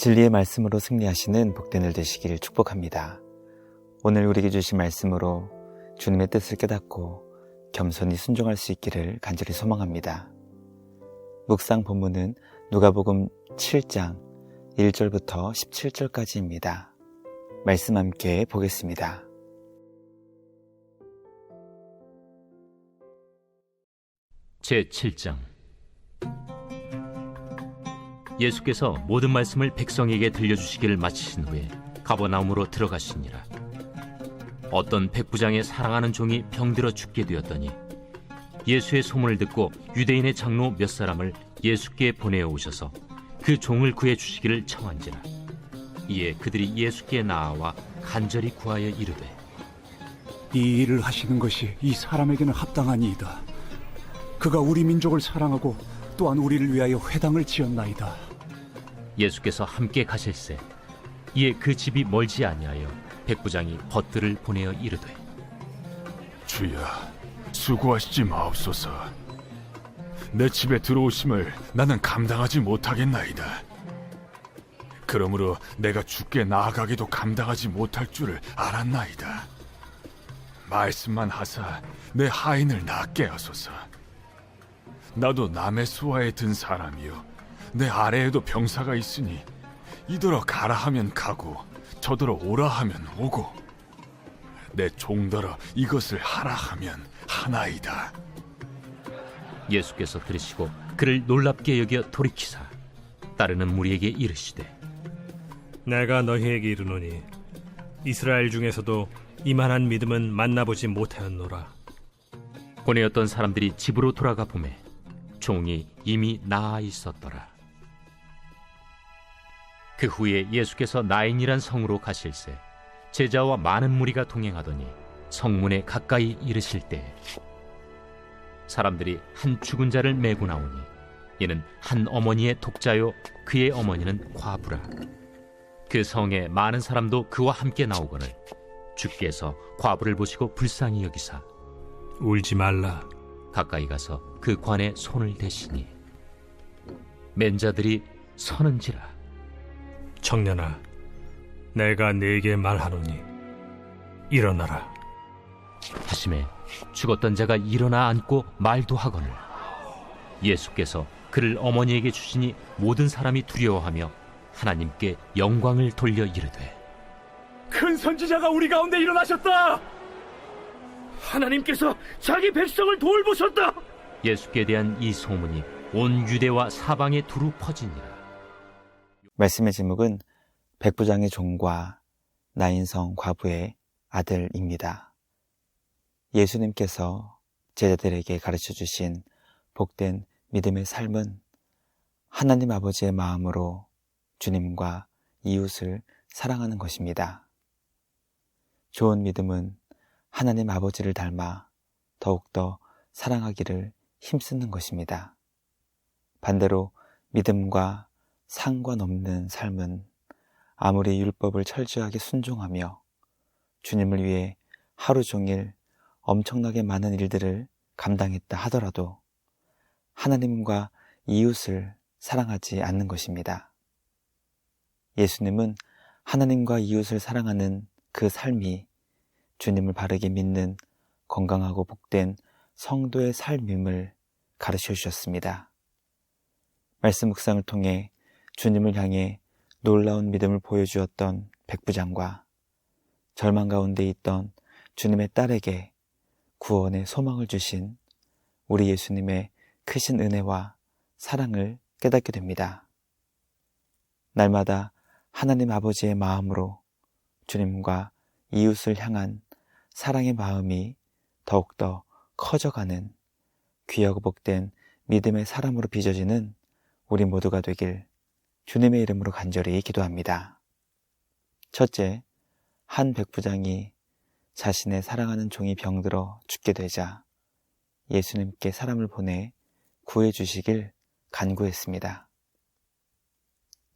진리의 말씀으로 승리하시는 복된 일 되시길 축복합니다. 오늘 우리에게 주신 말씀으로 주님의 뜻을 깨닫고 겸손히 순종할 수 있기를 간절히 소망합니다. 묵상 본문은 누가복음 7장 1절부터 17절까지입니다. 말씀 함께 보겠습니다. 제7장 예수께서 모든 말씀을 백성에게 들려주시기를 마치신 후에 가버나움으로 들어가시니라. 어떤 백부장의 사랑하는 종이 병들어 죽게 되었더니 예수의 소문을 듣고 유대인의 장로 몇 사람을 예수께 보내어 오셔서 그 종을 구해 주시기를 청한지라. 이에 그들이 예수께 나아와 간절히 구하여 이르되, 이 일을 하시는 것이 이 사람에게는 합당하니이다. 그가 우리 민족을 사랑하고 또한 우리를 위하여 회당을 지었나이다. 예수께서 함께 가실새 이에 그 집이 멀지 아니하여 백부장이 벗들을 보내어 이르되, 주여, 수고하시지 마옵소서. 내 집에 들어오심을 나는 감당하지 못하겠나이다. 그러므로 내가 주께 나아가기도 감당하지 못할 줄을 알았나이다. 말씀만 하사 내 하인을 낫게 하소서. 나도 남의 수하에 든 사람이요, 내 아래에도 병사가 있으니 이더러 가라 하면 가고 저더러 오라 하면 오고 내 종더러 이것을 하라 하면 하나이다. 예수께서 들으시고 그를 놀랍게 여겨 돌이키사 따르는 무리에게 이르시되, 내가 너희에게 이르노니 이스라엘 중에서도 이만한 믿음은 만나보지 못하였노라. 보내었던 사람들이 집으로 돌아가 보매 종이 이미 나아 있었더라. 그 후에 예수께서 나인이란 성으로 가실새 제자와 많은 무리가 동행하더니 성문에 가까이 이르실 때에 사람들이 한 죽은 자를 메고 나오니 이는 한 어머니의 독자요 그의 어머니는 과부라. 그 성에 많은 사람도 그와 함께 나오거늘 주께서 과부를 보시고 불쌍히 여기사 울지 말라. 가까이 가서 그 관에 손을 대시니 맨 자들이 서는지라. 청년아, 내가 네게 말하노니 일어나라. 하심에 죽었던 자가 일어나 앉고 말도 하거늘 예수께서 그를 어머니에게 주시니 모든 사람이 두려워하며 하나님께 영광을 돌려 이르되, 큰 선지자가 우리 가운데 일어나셨다. 하나님께서 자기 백성을 돌보셨다. 예수께 대한 이 소문이 온 유대와 사방에 두루 퍼지니라. 말씀의 제목은 백부장의 종과 나인성 과부의 아들입니다. 예수님께서 제자들에게 가르쳐 주신 복된 믿음의 삶은 하나님 아버지의 마음으로 주님과 이웃을 사랑하는 것입니다. 좋은 믿음은 하나님 아버지를 닮아 더욱더 사랑하기를 힘쓰는 것입니다. 반대로 믿음과 상관없는 삶은 아무리 율법을 철저하게 순종하며 주님을 위해 하루 종일 엄청나게 많은 일들을 감당했다 하더라도 하나님과 이웃을 사랑하지 않는 것입니다. 예수님은 하나님과 이웃을 사랑하는 그 삶이 주님을 바르게 믿는 건강하고 복된 성도의 삶임을 가르쳐 주셨습니다. 말씀 묵상을 통해 주님을 향해 놀라운 믿음을 보여주었던 백부장과 절망 가운데 있던 주님의 딸에게 구원의 소망을 주신 우리 예수님의 크신 은혜와 사랑을 깨닫게 됩니다. 날마다 하나님 아버지의 마음으로 주님과 이웃을 향한 사랑의 마음이 더욱더 커져가는 귀하고 복된 믿음의 사람으로 빚어지는 우리 모두가 되길 주님의 이름으로 간절히 기도합니다. 첫째, 한 백부장이 자신의 사랑하는 종이 병들어 죽게 되자 예수님께 사람을 보내 구해주시길 간구했습니다.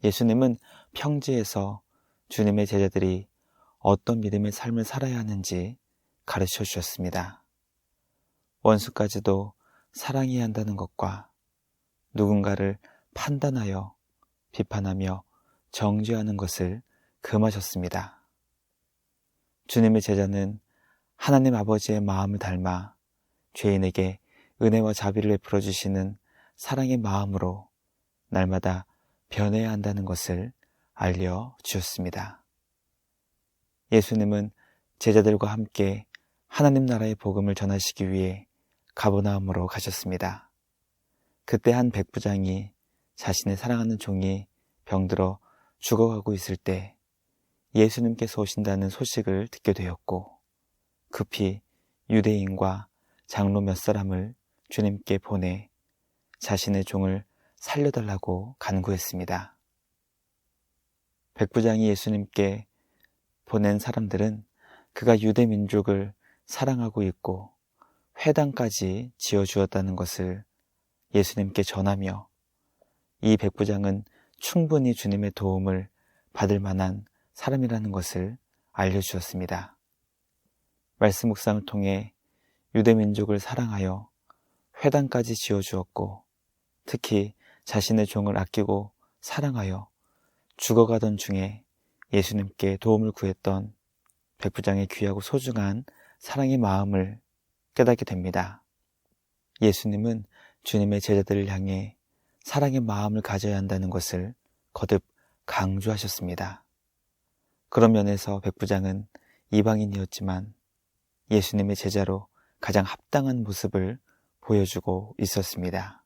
예수님은 평지에서 주님의 제자들이 어떤 믿음의 삶을 살아야 하는지 가르쳐 주셨습니다. 원수까지도 사랑해야 한다는 것과 누군가를 판단하여 비판하며 정죄하는 것을 금하셨습니다. 주님의 제자는 하나님 아버지의 마음을 닮아 죄인에게 은혜와 자비를 베풀어 주시는 사랑의 마음으로 날마다 변해야 한다는 것을 알려주셨습니다. 예수님은 제자들과 함께 하나님 나라의 복음을 전하시기 위해 가버나움으로 가셨습니다. 그때 한 백부장이 자신의 사랑하는 종이 병들어 죽어가고 있을 때 예수님께서 오신다는 소식을 듣게 되었고 급히 유대인과 장로 몇 사람을 주님께 보내 자신의 종을 살려달라고 간구했습니다. 백부장이 예수님께 보낸 사람들은 그가 유대 민족을 사랑하고 있고 회당까지 지어주었다는 것을 예수님께 전하며 이 백부장은 충분히 주님의 도움을 받을 만한 사람이라는 것을 알려주었습니다. 말씀 묵상을 통해 유대 민족을 사랑하여 회당까지 지어주었고 특히 자신의 종을 아끼고 사랑하여 죽어가던 중에 예수님께 도움을 구했던 백부장의 귀하고 소중한 사랑의 마음을 깨닫게 됩니다. 예수님은 주님의 제자들을 향해 사랑의 마음을 가져야 한다는 것을 거듭 강조하셨습니다. 그런 면에서 백부장은 이방인이었지만 예수님의 제자로 가장 합당한 모습을 보여주고 있었습니다.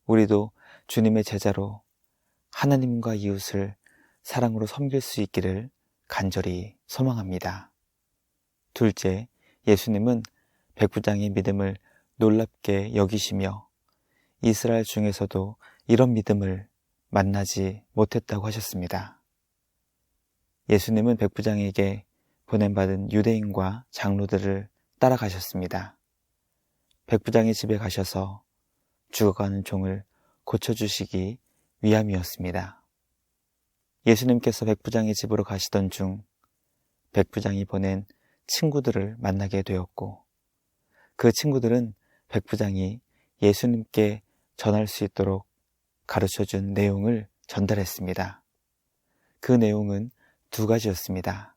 우리도 주님의 제자로 하나님과 이웃을 사랑으로 섬길 수 있기를 간절히 소망합니다. 둘째, 예수님은 백부장의 믿음을 놀랍게 여기시며 이스라엘 중에서도 이런 믿음을 만나지 못했다고 하셨습니다. 예수님은 백부장에게 보냄받은 유대인과 장로들을 따라가셨습니다. 백부장의 집에 가셔서 죽어가는 종을 고쳐주시기 위함이었습니다. 예수님께서 백부장의 집으로 가시던 중 백부장이 보낸 친구들을 만나게 되었고 그 친구들은 백부장이 예수님께 전할 수 있도록 가르쳐준 내용을 전달했습니다. 그 내용은 두 가지였습니다.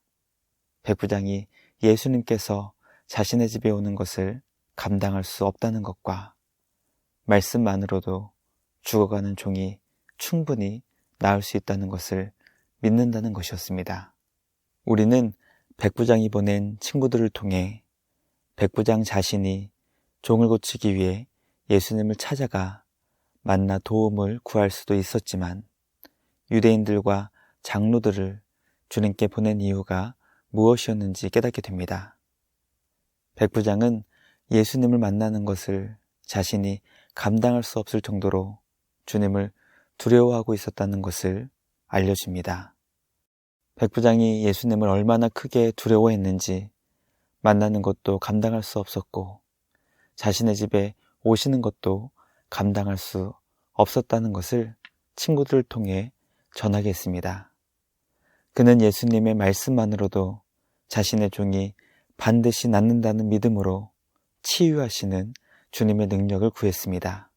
백부장이 예수님께서 자신의 집에 오는 것을 감당할 수 없다는 것과 말씀만으로도 죽어가는 종이 충분히 나을 수 있다는 것을 믿는다는 것이었습니다. 우리는 백부장이 보낸 친구들을 통해 백부장 자신이 종을 고치기 위해 예수님을 찾아가 만나 도움을 구할 수도 있었지만 유대인들과 장로들을 주님께 보낸 이유가 무엇이었는지 깨닫게 됩니다. 백부장은 예수님을 만나는 것을 자신이 감당할 수 없을 정도로 주님을 두려워하고 있었다는 것을 알려줍니다. 백부장이 예수님을 얼마나 크게 두려워했는지 만나는 것도 감당할 수 없었고 자신의 집에 오시는 것도 감당할 수 없었다는 것을 친구들을 통해 전하게 했습니다. 그는 예수님의 말씀만으로도 자신의 종이 반드시 낫는다는 믿음으로 치유하시는 주님의 능력을 구했습니다.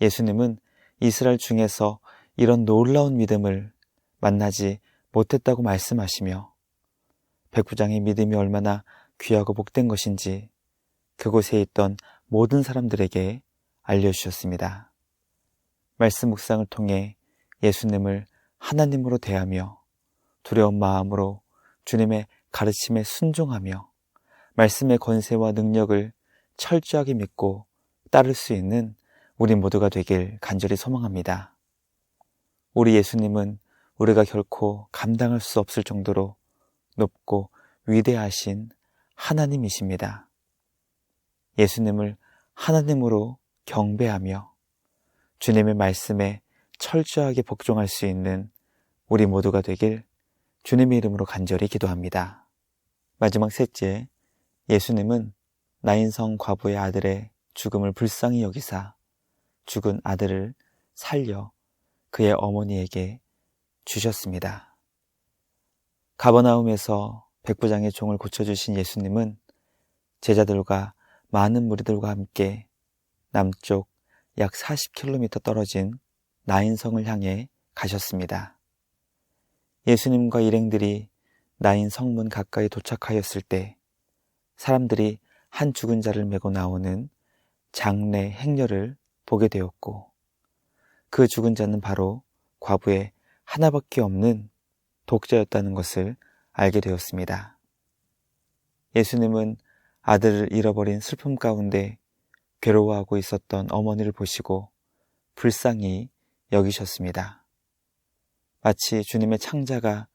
예수님은 이스라엘 중에서 이런 놀라운 믿음을 만나지 못했다고 말씀하시며 백부장의 믿음이 얼마나 귀하고 복된 것인지 그곳에 있던 모든 사람들에게 알려주셨습니다. 말씀 묵상을 통해 예수님을 하나님으로 대하며 두려운 마음으로 주님의 가르침에 순종하며 말씀의 권세와 능력을 철저하게 믿고 따를 수 있는 우리 모두가 되길 간절히 소망합니다. 우리 예수님은 우리가 결코 감당할 수 없을 정도로 높고 위대하신 하나님이십니다. 예수님을 하나님으로 경배하며 주님의 말씀에 철저하게 복종할 수 있는 우리 모두가 되길 주님의 이름으로 간절히 기도합니다. 마지막 셋째, 예수님은 나인성 과부의 아들의 죽음을 불쌍히 여기사 죽은 아들을 살려 그의 어머니에게 주셨습니다. 가버나움에서 백부장의 종을 고쳐주신 예수님은 제자들과 많은 무리들과 함께 남쪽 약 40km 떨어진 나인성을 향해 가셨습니다. 예수님과 일행들이 나인 성문 가까이 도착하였을 때 사람들이 한 죽은 자를 메고 나오는 장례 행렬을 보게 되었고, 그 죽은 자는 바로 과부의 하나밖에 없는 독자였다는 것을 알게 되었습니다. 예수님은 아들을 잃어버린 슬픔 가운데 괴로워하고 있었던 어머니를 보시고 불쌍히 여기셨습니다. 마치 주님의 창자가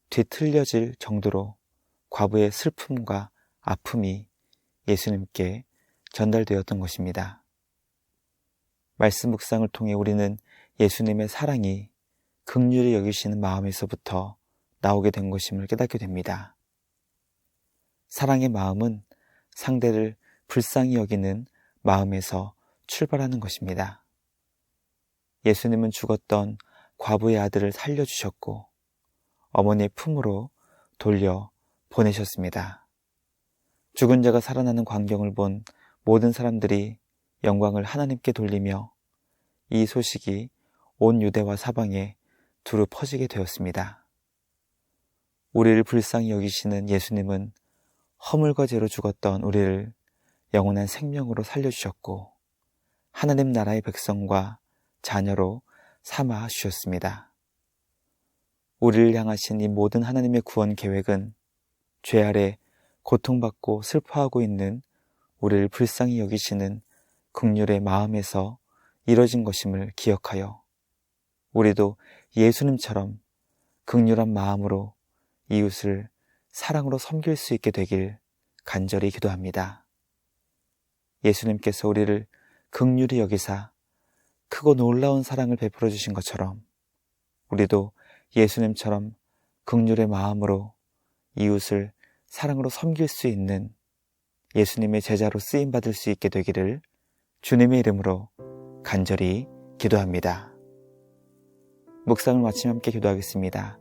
뒤틀려질 정도로 과부의 슬픔과 아픔이 예수님께 전달되었던 것입니다. 말씀 묵상을 통해 우리는 예수님의 사랑이 긍휼히 여기시는 마음에서부터 나오게 된 것임을 깨닫게 됩니다. 사랑의 마음은 상대를 불쌍히 여기는 마음에서 출발하는 것입니다. 예수님은 죽었던 과부의 아들을 살려주셨고 어머니의 품으로 돌려 보내셨습니다. 죽은 자가 살아나는 광경을 본 모든 사람들이 영광을 하나님께 돌리며 이 소식이 온 유대와 사방에 두루 퍼지게 되었습니다. 우리를 불쌍히 여기시는 예수님은 허물과 죄로 죽었던 우리를 영원한 생명으로 살려주셨고 하나님 나라의 백성과 자녀로 삼아 주셨습니다. 우리를 향하신 이 모든 하나님의 구원 계획은 죄 아래 고통받고 슬퍼하고 있는 우리를 불쌍히 여기시는 긍휼의 마음에서 이뤄진 것임을 기억하여 우리도 예수님처럼 긍휼한 마음으로 이웃을 사랑으로 섬길 수 있게 되길 간절히 기도합니다. 예수님께서 우리를 긍휼히 여기사 크고 놀라운 사랑을 베풀어 주신 것처럼 우리도 예수님처럼 긍휼의 마음으로 이웃을 사랑으로 섬길 수 있는 예수님의 제자로 쓰임받을 수 있게 되기를 주님의 이름으로 간절히 기도합니다. 묵상을 마치며 함께 기도하겠습니다.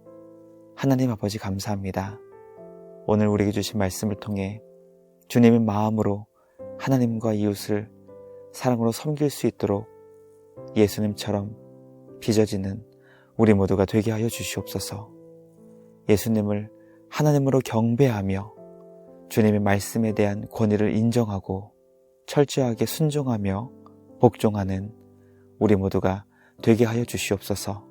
하나님 아버지 감사합니다. 오늘 우리에게 주신 말씀을 통해 주님의 마음으로 하나님과 이웃을 사랑으로 섬길 수 있도록 예수님처럼 빚어지는 우리 모두가 되게 하여 주시옵소서. 예수님을 하나님으로 경배하며 주님의 말씀에 대한 권위를 인정하고 철저하게 순종하며 복종하는 우리 모두가 되게 하여 주시옵소서.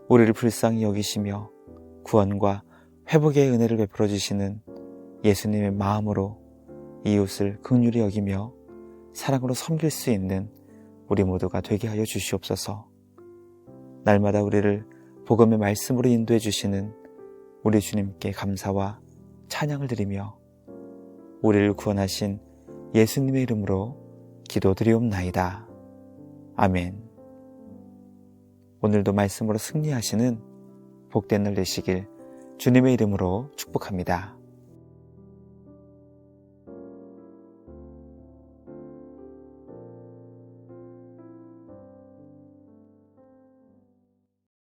우리를 불쌍히 여기시며 구원과 회복의 은혜를 베풀어 주시는 예수님의 마음으로 이웃을 긍휼히 여기며 사랑으로 섬길 수 있는 우리 모두가 되게 하여 주시옵소서. 날마다 우리를 복음의 말씀으로 인도해 주시는 우리 주님께 감사와 찬양을 드리며 우리를 구원하신 예수님의 이름으로 기도드리옵나이다. 아멘. 오늘도 말씀으로 승리하시는 복된 날 되시길 주님의 이름으로 축복합니다.